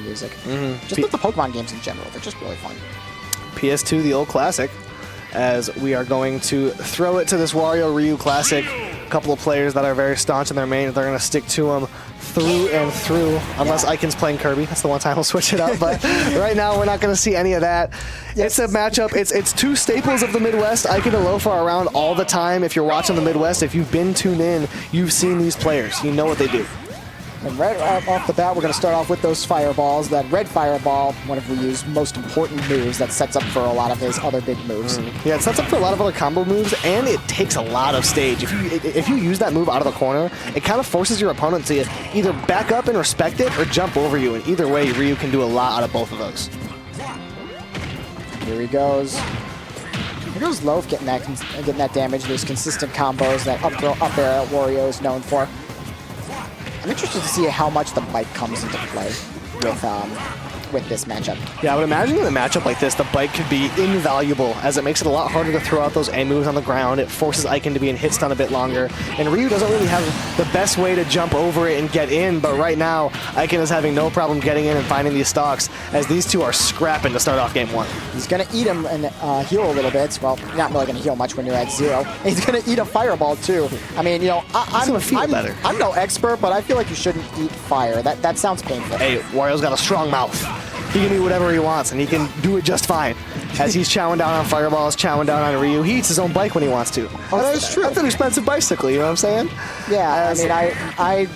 music. Just with the Pokemon games in general, they're just really fun. PS2, the old classic, as we are going to throw it to this Wario Ryu classic. A couple of players that are very staunch in their main, they're going to stick to them through and through, unless Ikan's playing Kirby. That's the one time we'll switch it up, but right now we're not going to see any of that. It's a matchup. It's two staples of the Midwest. Ikan and Loaf are around all the time. If you're watching the Midwest, if you've been tuned in, you've seen these players. You know what they do. And right off the bat, we're going to start off with those fireballs. That red fireball, one of Ryu's most important moves, that sets up for a lot of his other big moves. Yeah, it sets up for a lot of other combo moves, and it takes a lot of stage. If you use that move out of the corner, it kind of forces your opponent to either back up and respect it or jump over you. And either way, Ryu can do a lot out of both of those. Here he goes. Here goes Loaf getting that damage. Those consistent combos that up air that Wario is known for. I'm interested to see how much the bike comes into play with this matchup. Yeah, I would imagine in a matchup like this, the bike could be invaluable, as it makes it a lot harder to throw out those A moves on the ground. It forces Ikan to be in hit stun a bit longer, and Ryu doesn't really have the best way to jump over it and get in, but right now, Ikan is having no problem getting in and finding these stocks, as these two are scrapping to start off game one. He's going to eat him and heal a little bit. Well, you're not really going to heal much when you're at 0. And he's going to eat a fireball, too. I mean, you know, I'm no expert, but I feel like you shouldn't eat fire. That sounds painful. Hey, Wario's got a strong mouth. He can eat whatever he wants, and he can do it just fine. As he's chowing down on fireballs, chowing down on Ryu. He eats his own bike when he wants to. Oh, that's true. That's an expensive bicycle, you know what I'm saying? Yeah, I mean, I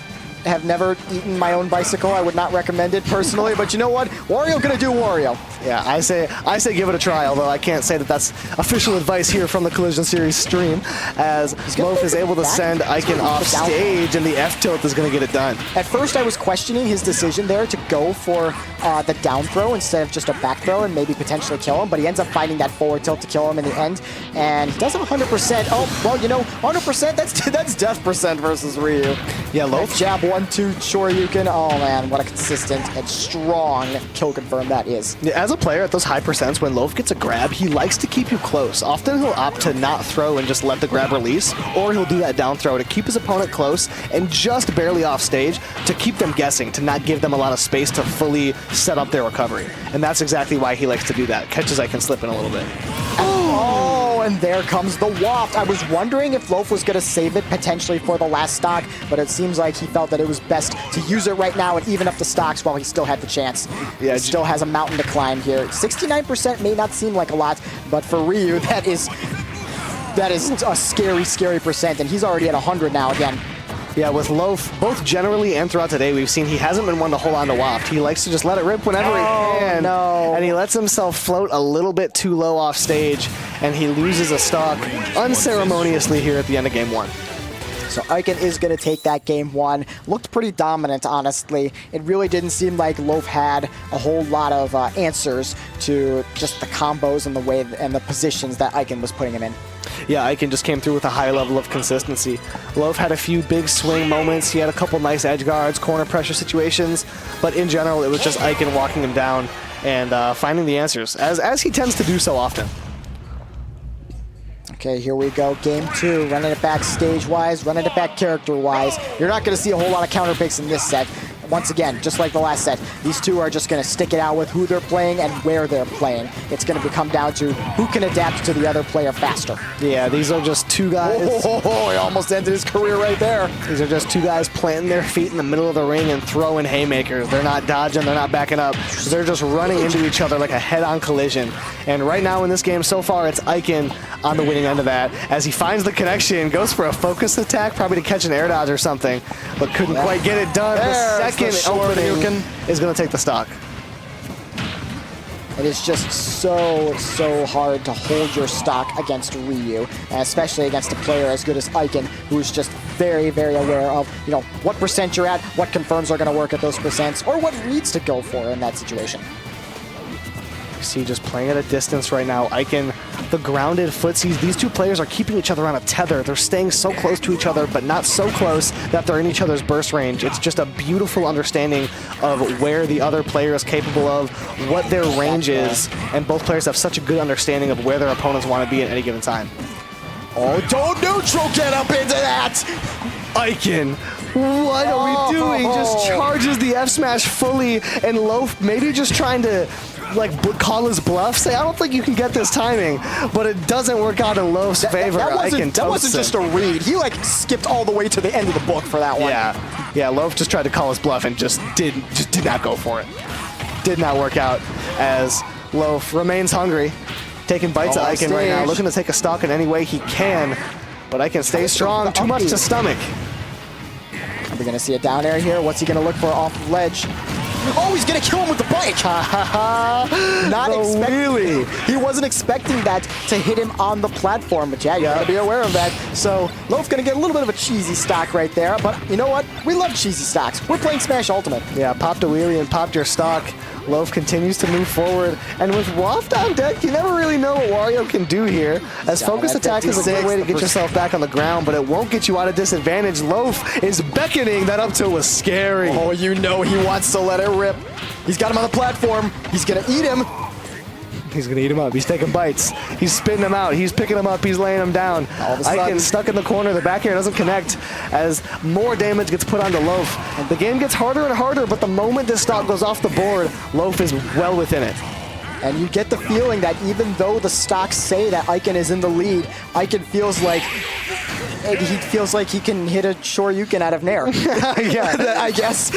have never eaten my own bicycle. I would not recommend it personally, but you know what? Wario gonna do Wario. Yeah, I say give it a try, although I can't say that that's official advice here from the Collision Series stream, as Loaf is able to send Ikan off stage, and the F-tilt is going to get it done. At first, I was questioning his decision there to go for the down throw instead of just a back throw and maybe potentially kill him, but he ends up finding that forward tilt to kill him in the end, and he does it 100%. Oh, well, you know, 100%, that's death percent versus Ryu. Yeah, Loaf. Jab 1-2 Shoryuken. Oh, man, what a consistent and strong kill confirm that is. Yeah, as a player at those high percents, when Loaf gets a grab, he likes to keep you close. Often he'll opt to not throw and just let the grab release, or he'll do that down throw to keep his opponent close and just barely off stage to keep them guessing, to not give them a lot of space to fully set up their recovery. And that's exactly why he likes to do that. Catches Ikan slipping a little bit. Oh, and there comes the waft. I was wondering if Loaf was going to save it potentially for the last stock, but it seems like he felt that it was best to use it right now and even up the stocks while he still had the chance. Yeah, he still has a mountain to climb here. 69% may not seem like a lot, but for Ryu, that is a scary, scary percent, and he's already at 100 now again. Yeah, with Loaf, both generally and throughout today, we've seen he hasn't been one to hold on to waft. He likes to just let it rip whenever he can. No. And he lets himself float a little bit too low off stage, and he loses a stock unceremoniously here at the end of game one. So Ikan is going to take that game one. Looked pretty dominant, honestly. It really didn't seem like Loaf had a whole lot of answers to just the combos and the way and the positions that Ikan was putting him in. Yeah, Ikan just came through with a high level of consistency. Loaf had a few big swing moments. He had a couple nice edge guards, corner pressure situations, but in general, it was just Ikan walking him down and finding the answers, as he tends to do so often. Okay, here we go. Game 2, running it back stage-wise, running it back character-wise. You're not going to see a whole lot of counter picks in this set. Once again, just like the last set, these two are just going to stick it out with who they're playing and where they're playing. It's going to come down to who can adapt to the other player faster. Yeah, these are just two guys. Oh, he almost ended his career right there. These are just two guys planting their feet in the middle of the ring and throwing haymakers. They're not dodging, they're not backing up. They're just running into each other like a head-on collision. And right now in this game, so far, it's Ikan on the winning end of that, as he finds the connection, goes for a focus attack, probably to catch an air dodge or something, but couldn't quite get it done. The second opening is going to take the stock. It is just so hard to hold your stock against Ryu, and especially against a player as good as Ikan, who's just very, very aware of, you know, what percent you're at, what confirms are going to work at those percents, or what reads to go for in that situation. See, just playing at a distance right now. Ikan, the grounded footsies. These two players are keeping each other on a tether. They're staying so close to each other, but not so close that they're in each other's burst range. It's just a beautiful understanding of where the other player is capable of, what their range is, and both players have such a good understanding of where their opponents want to be at any given time. Oh, don't neutral get up into that! Ikan, what are we doing? Just charges the F smash fully, and Loaf maybe just trying to like call his bluff, say, I don't think you can get this timing, but it doesn't work out in Loaf's favor. That wasn't just a read. He like skipped all the way to the end of the book for that one. Yeah, Loaf just tried to call his bluff and just did not go for it. Did not work out as Loaf remains hungry, taking bites at Ikan right now, looking to take a stock in any way he can, but Ikan stays strong, too much to stomach. Are we gonna see a down air here? What's he gonna look for off the ledge? Oh, he's gonna kill him with the bike! Not expecting. He wasn't expecting that to hit him on the platform, but yeah, you gotta be aware of that. So Loaf gonna get a little bit of a cheesy stock right there, but you know what? We love cheesy stocks. We're playing Smash Ultimate. Yeah, popped a wheelie and popped your stock. Loaf continues to move forward, and with Waft on deck, you never really know what Wario can do here, as focus attack is a great way to get yourself back on the ground, but it won't get you out of disadvantage. Loaf is beckoning. That up tilt was scary. Oh, you know he wants to let it rip. He's got him on the platform. He's gonna eat him. He's gonna eat him up. He's taking bites. He's spitting him out. He's picking him up. He's laying him down. All of a sudden, Ikan stuck in the corner. The back air doesn't connect as more damage gets put onto Loaf. And the game gets harder and harder, but the moment this stock goes off the board, Loaf is well within it. And you get the feeling that even though the stocks say that Ikan is in the lead, Ikan feels like he can hit a Shoryuken out of Nair. Yeah, I guess.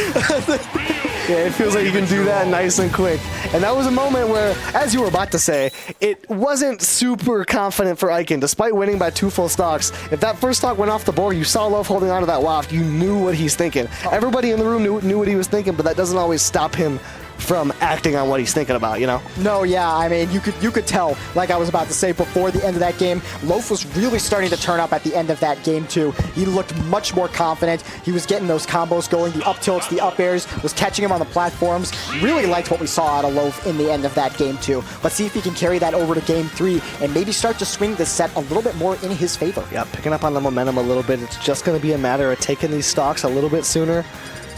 Yeah, it feels like you can do that nice and quick. And that was a moment where, as you were about to say, it wasn't super confident for Ikan, despite winning by 2 full stocks. If that first stock went off the board, you saw Loaf holding onto that waft, you knew what he's thinking. Everybody in the room knew what he was thinking, but that doesn't always stop him from acting on what he's thinking about, you know? No, yeah, I mean, you could tell, like I was about to say, before the end of that game, Loaf was really starting to turn up at the end of that game, too. He looked much more confident. He was getting those combos going, the up tilts, the up airs, was catching him on the platforms. Really liked what we saw out of Loaf in the end of that game, too. Let's see if he can carry that over to game 3 and maybe start to swing this set a little bit more in his favor. Yeah, picking up on the momentum a little bit. It's just going to be a matter of taking these stocks a little bit sooner.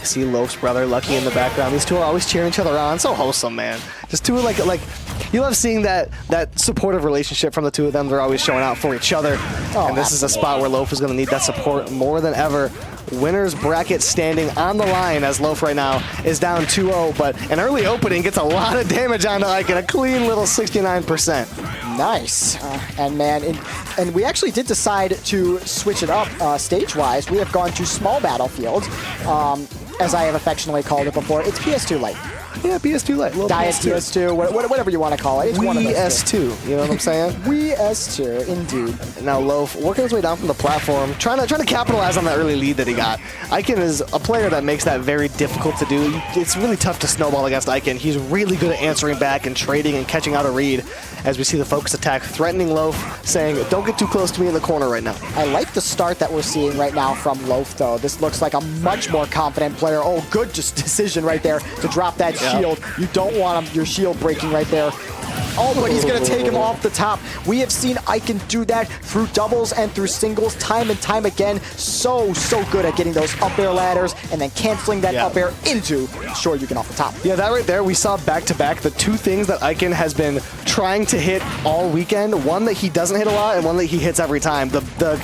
See Loaf's brother, Lucky, in the background. These two are always cheering each other on. So wholesome, man. Just two like you love seeing that supportive relationship from the two of them. They're always showing out for each other. And this is a spot where Loaf is going to need that support more than ever. Winner's bracket standing on the line as Loaf right now is down 2-0, but an early opening gets a lot of damage onto Ikan, a clean little 69%. Nice. And we actually did decide to switch it up stage-wise. We have gone to small battlefield, as I have affectionately called it before. It's PS2 Lite. Yeah, PS2 Lite. Diet PS2, whatever you want to call it. It's one of those S2, you know what I'm saying? Wii S2, indeed. Now Loaf working his way down from the platform, trying to capitalize on that early lead that he got. Ikan is a player that makes that very difficult to do. It's really tough to snowball against Ikan. He's really good at answering back and trading and catching out a read. As we see the focus attack threatening Loaf, saying, don't get too close to me in the corner right now. I like the start that we're seeing right now from Loaf, though. This looks like a much more confident player. Oh, good just decision right there to drop that shield. You don't want your shield breaking right there. Oh, but he's going to take him off the top. We have seen Ikan do that through doubles and through singles time and time again. So good at getting those up air ladders and then canceling that up air into Shoryuken off the top. Yeah, that right there, we saw back-to-back the two things that Ikan has been trying to hit all weekend. One that he doesn't hit a lot and one that he hits every time. The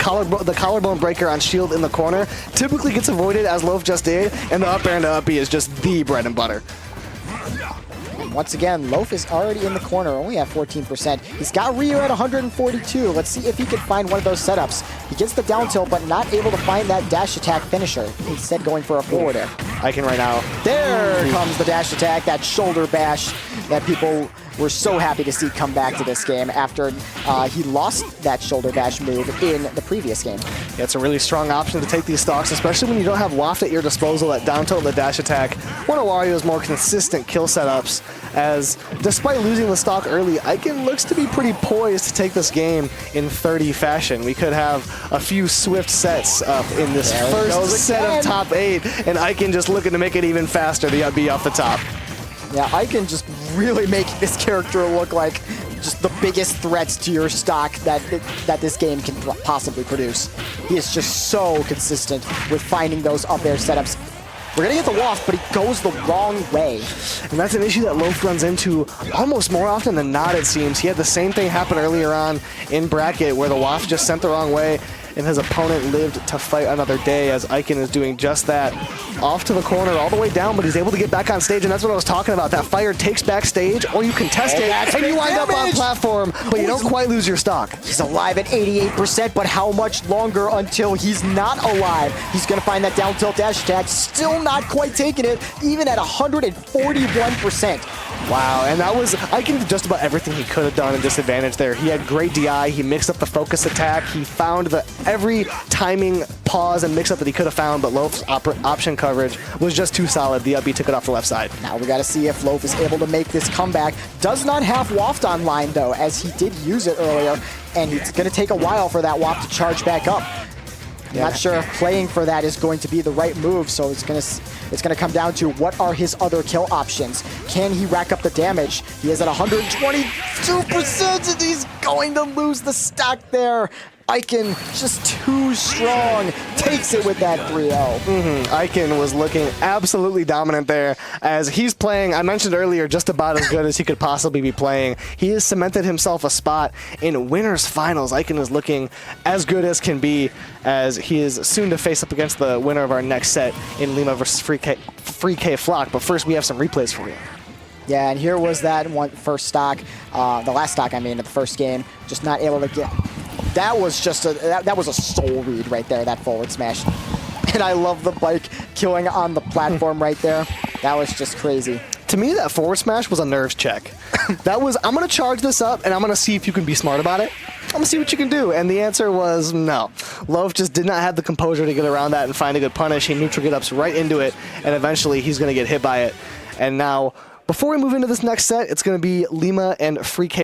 collarbone breaker on shield in the corner typically gets avoided, as Loaf just did, and the up air into up B is just the bread and butter. Once again, Loaf is already in the corner, only at 14%. He's got Ryu at 142. Let's see if he can find one of those setups. He gets the down tilt, but not able to find that dash attack finisher. Instead going for a forward air. Ikan right now. There comes the dash attack, that shoulder bash that people were so happy to see come back to this game after he lost that shoulder bash move in the previous game. Yeah, it's a really strong option to take these stocks, especially when you don't have Waft at your disposal, that down tilt and the dash attack. One of Wario's more consistent kill setups, as despite losing the stock early, Ikan looks to be pretty poised to take this game in 30 fashion. We could have a few swift sets up in this first set of top 8, and Ikan just looking to make it even faster, the up B off the top. Yeah, Ikan just really making this character look like just the biggest threats to your stock that this game can possibly produce. He is just so consistent with finding those up air setups. We're going to get the waft, but he goes the wrong way. And that's an issue that Loaf runs into almost more often than not, it seems. He had the same thing happen earlier on in bracket where the waft just sent the wrong way. and his opponent lived to fight another day, as Ikan is doing just that. Off to the corner, all the way down, but he's able to get back on stage, and that's what I was talking about. That fire takes backstage, or you contest it, and you wind up on platform, but you don't quite lose your stock. He's alive at 88%, but how much longer until he's not alive? He's going to find that down tilt dash attack, still not quite taking it, even at 141%. Wow, and that was, Ikan did just about everything he could have done in disadvantage there. He had great DI, he mixed up the focus attack, he found every timing pause and mix up that he could have found, but Loaf's option coverage was just too solid. The up B took it off the left side. Now we got to see if Loaf is able to make this comeback. Does not have Waft online though, as he did use it earlier, and it's going to take a while for that Waft to charge back up. Not sure if playing for that is going to be the right move, so it's gonna come down to what are his other kill options. Can he rack up the damage? He is at 122%, and he's going to lose the stock there. Ikan, just too strong, takes it with that 3-0. Ikan was looking absolutely dominant there, as he's playing, I mentioned earlier, just about as good as he could possibly be playing. He has cemented himself a spot in winners finals. Ikan is looking as good as can be, as he is soon to face up against the winner of our next set in Lima versus Free K Flock. But first, we have some replays for you. Yeah, and here was that first stock, the last stock I mean, in the first game, just not able to get. That was just that was a soul read right there, that forward smash. And I love the bike killing on the platform right there. That was just crazy. To me, that forward smash was a nerves check. That was, I'm going to charge this up, and I'm going to see if you can be smart about it. I'm going to see what you can do. And the answer was no. Loaf just did not have the composure to get around that and find a good punish. He neutral get ups right into it, and eventually he's going to get hit by it. And now, before we move into this next set, it's going to be Lima and Free K